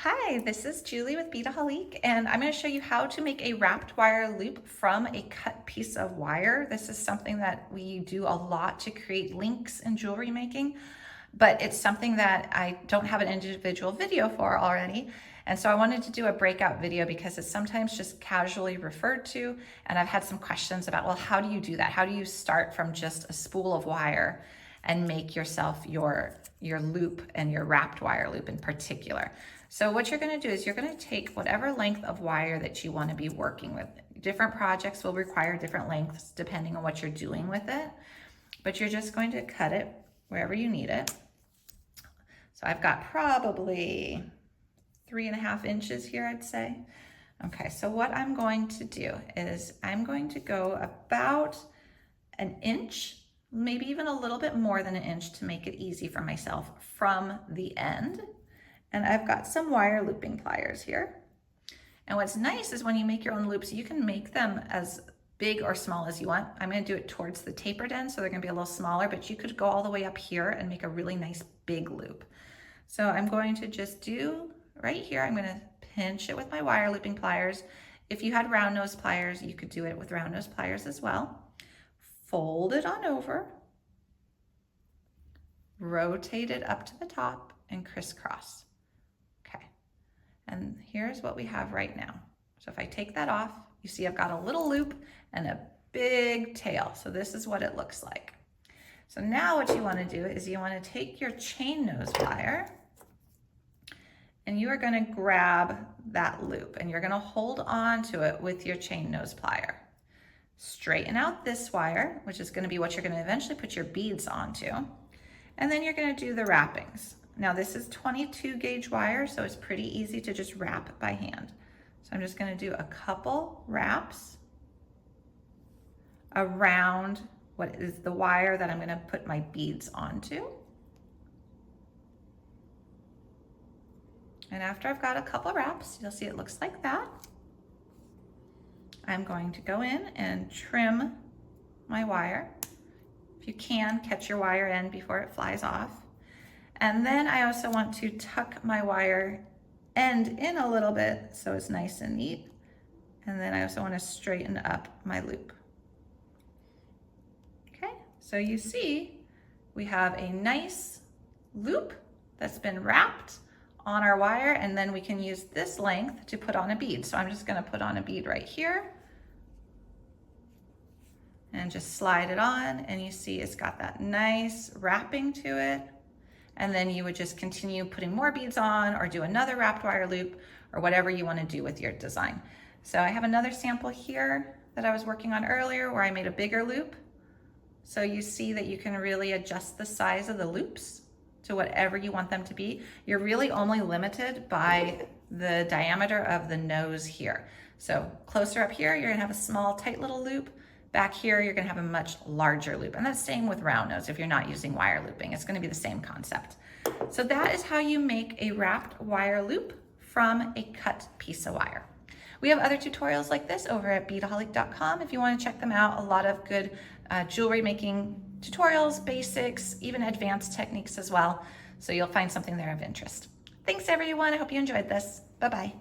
Hi, this is Julie with Beading, and I'm going to show you how to make a wrapped wire loop from a cut piece of wire. This is something that we do a lot to create links in jewelry making, but it's something that I don't have an individual video for already. And so I wanted to do a breakout video because it's sometimes just casually referred to, and I've had some questions about, well, how do you do that? How do you start from just a spool of wire and make yourself your loop and your wrapped wire loop in particular? So what you're going to do is you're going to take whatever length of wire that you want to be working with. Different projects will require different lengths depending on what you're doing with it, but you're just going to cut it wherever you need it. So I've got probably 3.5 inches here, I'd say. Okay, so what I'm going to do is I'm going to go about an inch, maybe even a little bit more than an inch to make it easy for myself from the end. And I've got some wire looping pliers here. And what's nice is when you make your own loops, you can make them as big or small as you want. I'm going to do it towards the tapered end, so they're going to be a little smaller, but you could go all the way up here and make a really nice big loop. So I'm going to just do right here, I'm going to pinch it with my wire looping pliers. If you had round nose pliers, you could do it with round nose pliers as well. Fold it on over, rotate it up to the top, and crisscross. Okay, and here's what we have right now. So if I take that off, you see I've got a little loop and a big tail. So this is what it looks like. So now what you want to do is you want to take your chain nose plier and you are going to grab that loop and you're going to hold on to it with your chain nose plier. Straighten out this wire, which is going to be what you're going to eventually put your beads onto. And then you're going to do the wrappings. Now this is 22 gauge wire, so it's pretty easy to just wrap by hand. So I'm just going to do a couple wraps around what is the wire that I'm going to put my beads onto. And after I've got a couple wraps, you'll see it looks like that. I'm going to go in and trim my wire. If you can, catch your wire end before it flies off. And then I also want to tuck my wire end in a little bit so it's nice and neat. And then I also want to straighten up my loop. Okay, so you see we have a nice loop that's been wrapped on our wire, and then we can use this length to put on a bead. So I'm just going to put on a bead right here and just slide it on, and you see it's got that nice wrapping to it. And then you would just continue putting more beads on or do another wrapped wire loop or whatever you want to do with your design. So I have another sample here that I was working on earlier where I made a bigger loop. So you see that you can really adjust the size of the loops to whatever you want them to be. You're really only limited by the diameter of the nose here. So closer up here, you're gonna have a small, tight little loop. Back here, you're gonna have a much larger loop. And that's same with round nose if you're not using wire looping. It's gonna be the same concept. So that is how you make a wrapped wire loop from a cut piece of wire. We have other tutorials like this over at beadaholic.com if you wanna check them out. A lot of good jewelry making tutorials, basics, even advanced techniques as well. So you'll find something there of interest. Thanks everyone, I hope you enjoyed this. Bye-bye.